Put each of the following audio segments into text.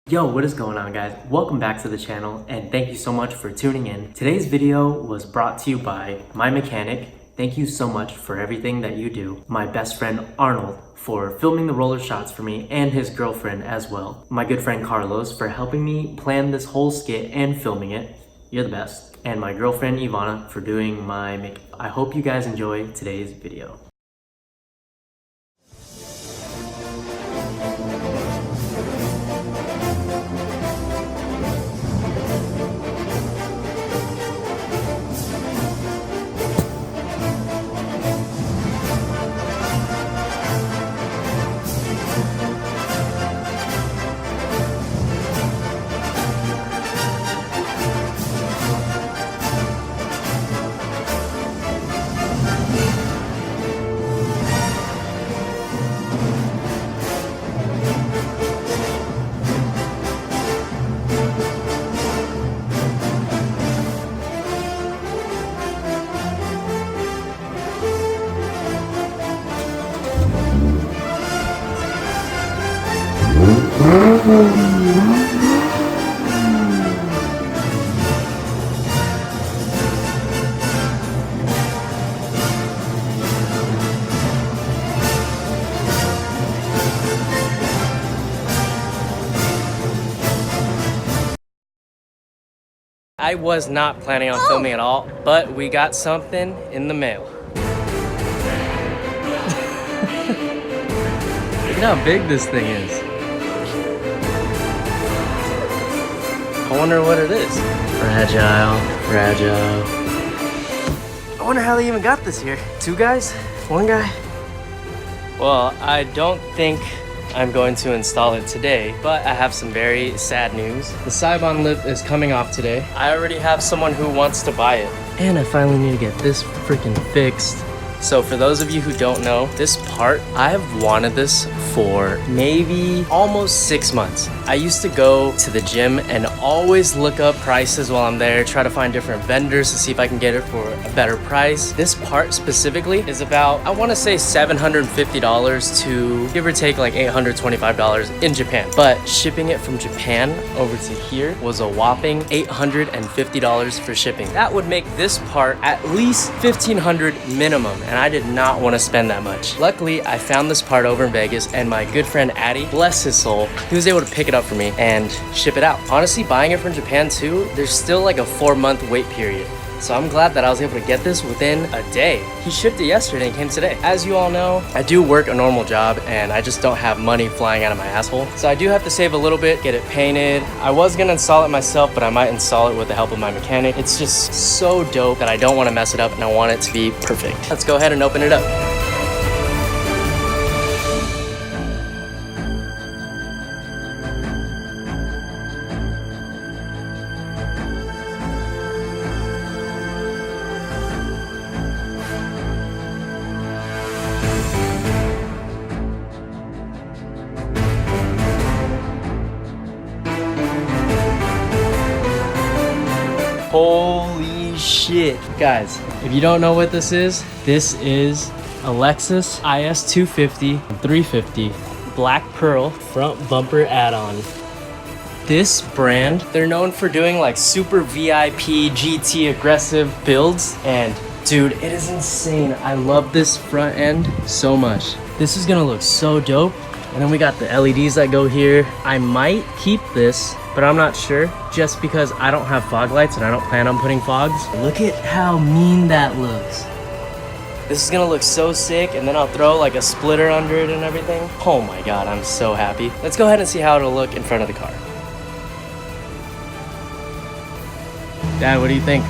Yo, what is going on, guys? Welcome back to the channel and thank you so much for tuning in. Today's video was brought to you by my mechanic. Thank you so much for everything that you do. My best friend Arnold for filming the roller shots for me and his girlfriend as well. My good friend Carlos for helping me plan this whole skit and filming it. You're the best. And my girlfriend Ivana for doing my makeup. I hope you guys enjoy today's video. I was not planning on filming at all, but we got something in the mail. Look at how big this thing is. I wonder what it is. Fragile. I wonder how they even got this here. Two guys? One guy? Well, I don't think I'm going to install it today, but I have some very sad news. The Sibon lip is coming off today. I already have someone who wants to buy it. And I finally need to get this freaking fixed. So for those of you who don't know, this part, I have wanted this for maybe almost 6 months. I used to go to the gym and always look up prices while I'm there, try to find different vendors to see if I can get it for a better price. This part specifically is about, I want to say $750 to give or take like $825 in Japan. But shipping it from Japan over to here was a whopping $850 for shipping. That would make this part at least $1,500 minimum. And I did not want to spend that much. Luckily, I found this part over in Vegas and my good friend Addy, bless his soul, he was able to pick it up for me and ship it out. Honestly, buying it from Japan too, there's still like a 4-month wait period. So I'm glad that I was able to get this within a day. He shipped it yesterday and came today. As you all know, I do work a normal job and I just don't have money flying out of my asshole. So I do have to save a little bit, get it painted. I was gonna install it myself, but I might install it with the help of my mechanic. It's just so dope that I don't wanna mess it up and I want it to be perfect. Let's go ahead and open it up. Holy shit. Guys, if you don't know what this is a Lexus IS250 350 Black Pearl front bumper add-on. This brand, they're known for doing like super VIP GT aggressive builds, and dude, it is insane. I love this front end so much. This is gonna look so dope. And then we got the LEDs that go here. I might keep this, but I'm not sure, just because I don't have fog lights and I don't plan on putting fogs. Look at how mean that looks. This is gonna look so sick, and then I'll throw like a splitter under it and everything. Oh my God, I'm so happy. Let's go ahead and see how it'll look in front of the car. Dad, what do you think?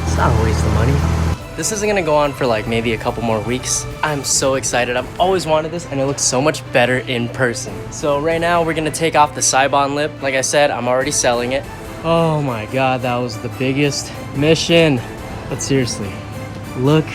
It's not a waste of money. This isn't gonna go on for like maybe a couple more weeks. I'm so excited. I've always wanted this and it looks so much better in person. So right now we're gonna take off the Sibon lip. Like I said, I'm already selling it. Oh my God, that was the biggest mission. But seriously, look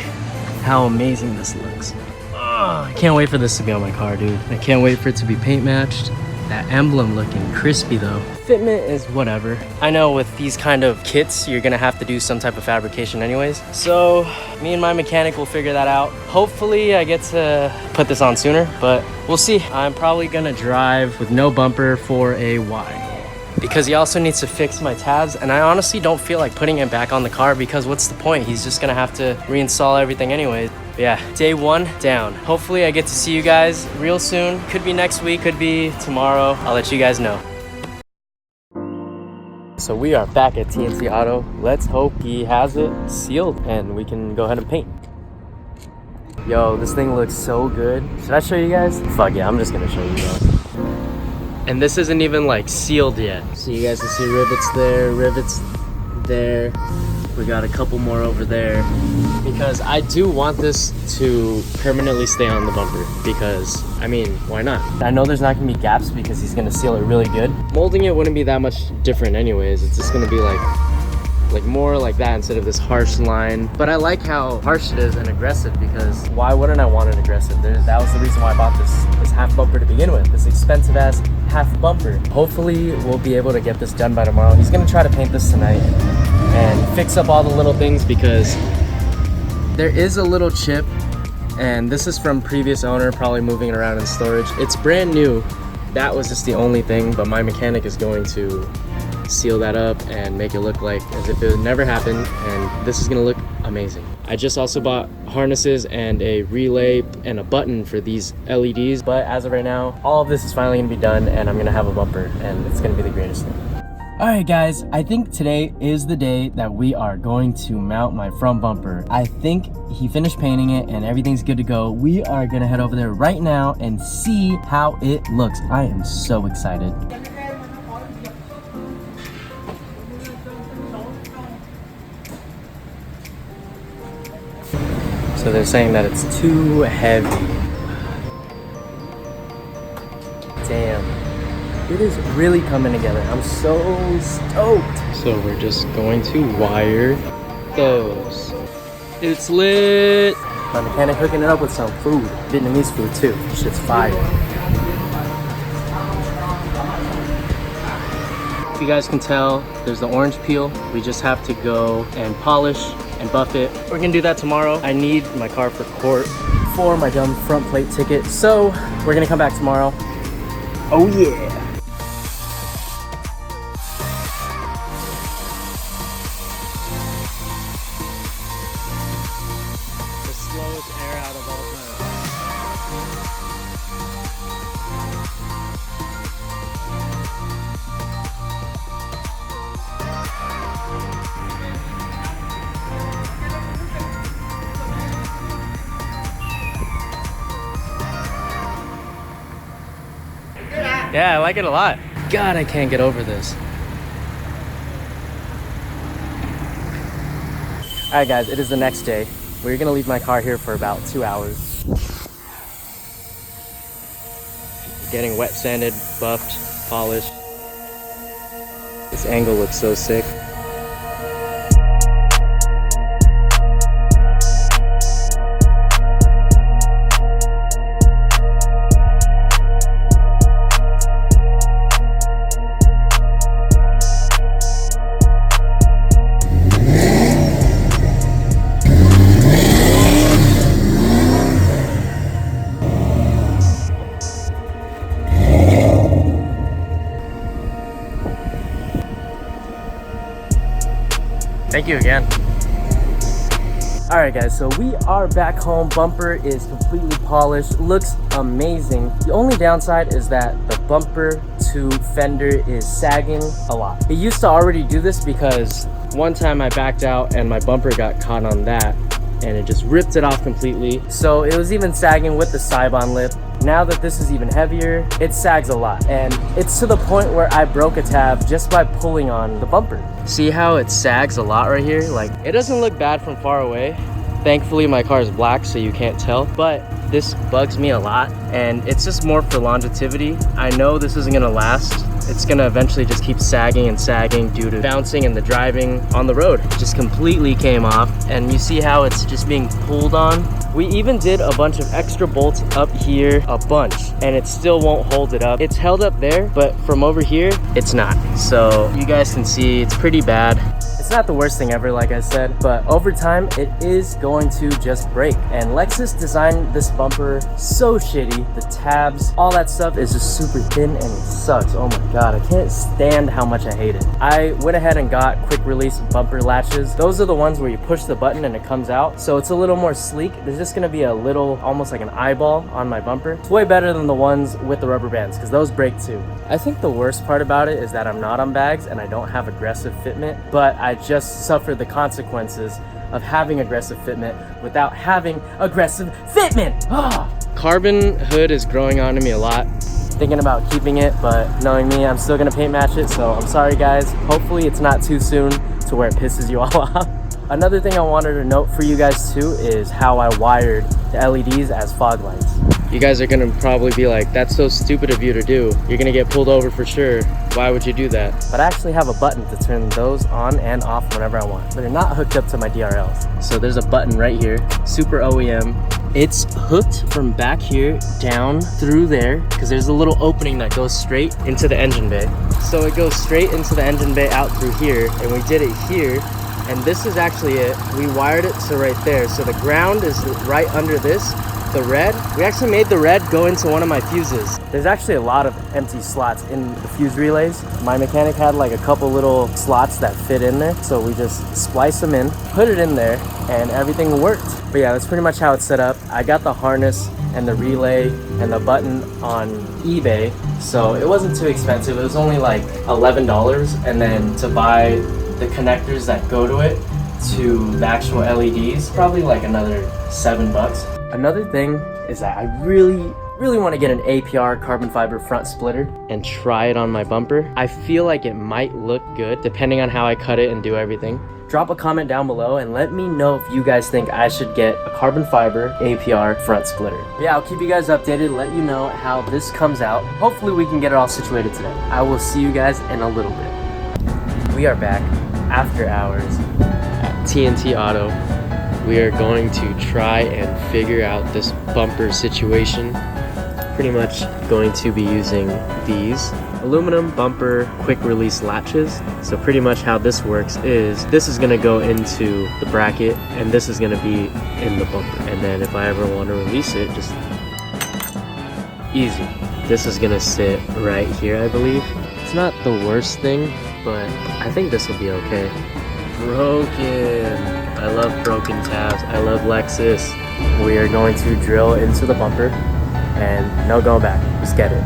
how amazing this looks. Oh, I can't wait for this to be on my car, dude. I can't wait for it to be paint matched. That emblem looking crispy though. Fitment is whatever. I know with these kind of kits, you're gonna have to do some type of fabrication anyways. So me and my mechanic will figure that out. Hopefully I get to put this on sooner, but we'll see. I'm probably gonna drive with no bumper for a while, because he also needs to fix my tabs, and I honestly don't feel like putting it back on the car because what's the point? He's just gonna have to reinstall everything anyways. But yeah, day one down. Hopefully I get to see you guys real soon. Could be next week, could be tomorrow. I'll let you guys know. So we are back at TNC Auto. Let's hope he has it sealed and we can go ahead and paint. Yo, this thing looks so good. Should I show you guys? Fuck yeah, I'm just gonna show you guys. And this isn't even like sealed yet. So you guys can see rivets there. We got a couple more over there. Because I do want this to permanently stay on the bumper. Because, I mean, why not? I know there's not gonna be gaps because he's gonna seal it really good. Molding it wouldn't be that much different anyways. It's just gonna be like more like that instead of this harsh line. But I like how harsh it is and aggressive, because why wouldn't I want it aggressive? That was the reason why I bought this half bumper to begin with, this expensive ass half bumper. Hopefully we'll be able to get this done by tomorrow. He's gonna try to paint this tonight and fix up all the little things, because there is a little chip, and this is from previous owner, probably moving it around in storage. It's brand new. That was just the only thing, but my mechanic is going to seal that up and make it look like as if it never happened, and this is gonna look amazing. I just also bought harnesses and a relay and a button for these LEDs, but as of right now, all of this is finally gonna be done and I'm gonna have a bumper, and it's gonna be the greatest thing. Alright guys, I think today is the day that we are going to mount my front bumper. I think he finished painting it and everything's good to go. We are gonna head over there right now and see how it looks. I am so excited. So they're saying that it's too heavy. Damn. It is really coming together. I'm so stoked. So we're just going to wire those. It's lit. My mechanic hooking it up with some food. Vietnamese food too. Shit's fire. If you guys can tell, there's the orange peel. We just have to go and polish and buff it. We're gonna do that tomorrow. I need my car for court for my dumb front plate ticket. So we're gonna come back tomorrow. Oh yeah. The slowest air out of all time. Yeah, I like it a lot. God, I can't get over this. All right, guys, it is the next day. We're gonna leave my car here for about 2 hours. Getting wet sanded, buffed, polished. This angle looks so sick. Thank you again. All right guys, so we are back home. Bumper is completely polished, looks amazing. The only downside is that the bumper to fender is sagging a lot. It used to already do this because one time I backed out and my bumper got caught on that and it just ripped it off completely. So it was even sagging with the Sibon lip. Now that this is even heavier, it sags a lot. And it's to the point where I broke a tab just by pulling on the bumper. See how it sags a lot right here? Like, it doesn't look bad from far away. Thankfully, my car is black, so you can't tell. But this bugs me a lot, and it's just more for longevity. I know this isn't gonna last. It's gonna eventually just keep sagging and sagging due to bouncing and the driving on the road. It just completely came off, and you see how it's just being pulled on. We even did a bunch of extra bolts up here, a bunch. and it still won't hold it up. It's held up there, but from over here, it's not. So you guys can see it's pretty bad. It's not the worst thing ever, like I said, but over time, it is going to just break. And Lexus designed this bumper so shitty. The tabs, all that stuff is just super thin and it sucks. Oh my God, I can't stand how much I hate it. I went ahead and got quick release bumper latches. Those are the ones where you push the button and it comes out. So it's a little more sleek. There's just gonna be a little, almost like an eyeball on my bumper. It's way better than the ones with the rubber bands because those break too. I think the worst part about it is that I'm not on bags and I don't have aggressive fitment, but I just suffered the consequences of having aggressive fitment without having aggressive fitment. Carbon hood is growing onto me a lot. Thinking about keeping it, but knowing me, I'm still gonna paint match it, so I'm sorry guys. Hopefully it's not too soon to where it pisses you all off. Another thing I wanted to note for you guys too is how I wired the LEDs as fog lights. You guys are gonna probably be like, that's so stupid of you to do. You're gonna get pulled over for sure. Why would you do that? But I actually have a button to turn those on and off whenever I want. But they're not hooked up to my DRLs. So there's a button right here, super OEM. It's hooked from back here down through there because there's a little opening that goes straight into the engine bay. So it goes straight into the engine bay out through here, and we did it here. And this is actually it. We wired it to right there. So the ground is right under this. The red, we actually made the red go into one of my fuses. There's actually a lot of empty slots in the fuse relays. My mechanic had like a couple little slots that fit in there. So we just spliced them in, put it in there, and everything worked. But yeah, that's pretty much how it's set up. I got the harness and the relay and the button on eBay. So it wasn't too expensive. It was only like $11. And then to buy the connectors that go to it to the actual LEDs, probably like another $7. Another thing is that I really want to get an APR carbon fiber front splitter and try it on my bumper. I feel like it might look good depending on how I cut it and do everything. Drop a comment down below and let me know if you guys think I should get a carbon fiber APR front splitter. Yeah, I'll keep you guys updated, let you know how this comes out. Hopefully we can get it all situated today. I will see you guys in a little bit. We are back after hours at TNT Auto. We are going to try and figure out this bumper situation. Pretty much going to be using these aluminum bumper quick release latches. So pretty much how this works is this is gonna go into the bracket and this is gonna be in the bumper. And then if I ever want to release it, just easy. This is gonna sit right here, I believe. It's not the worst thing, but I think this will be okay. Broken. I love broken tabs. I love Lexus. We are going to drill into the bumper and no going back. Let's get it.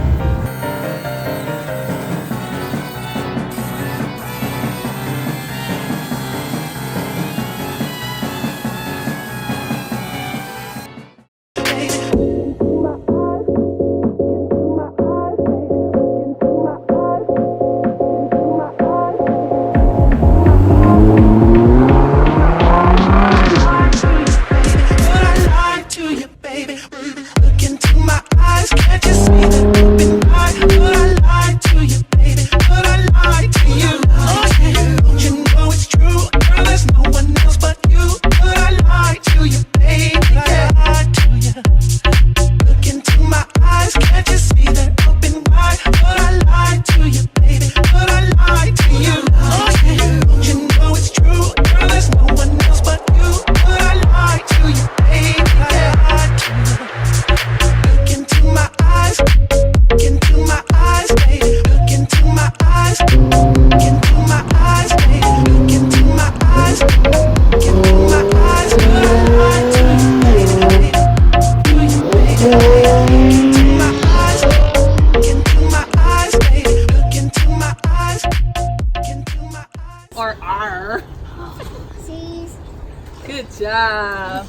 Good job.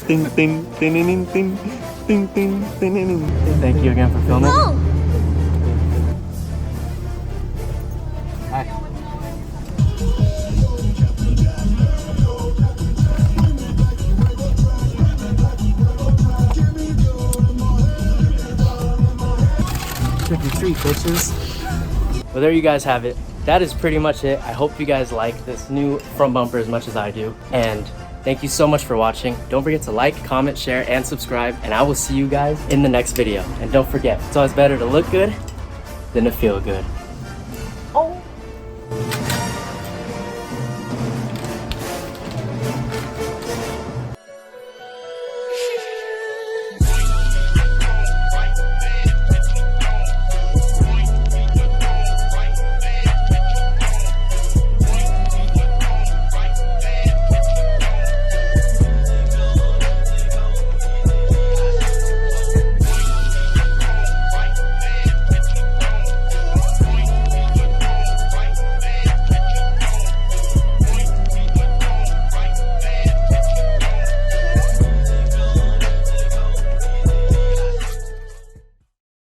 Ding ding ding ding ding ding ding ding ding. Thank you again for filming. No. Hi. Trick or treat, bitches. Well, there you guys have it. That is pretty much it. I hope you guys like this new front bumper as much as I do. And Thank you so much for watching. Don't forget to like, comment, share, and subscribe, and I will see you guys in the next video. And don't forget, it's always better to look good than to feel good.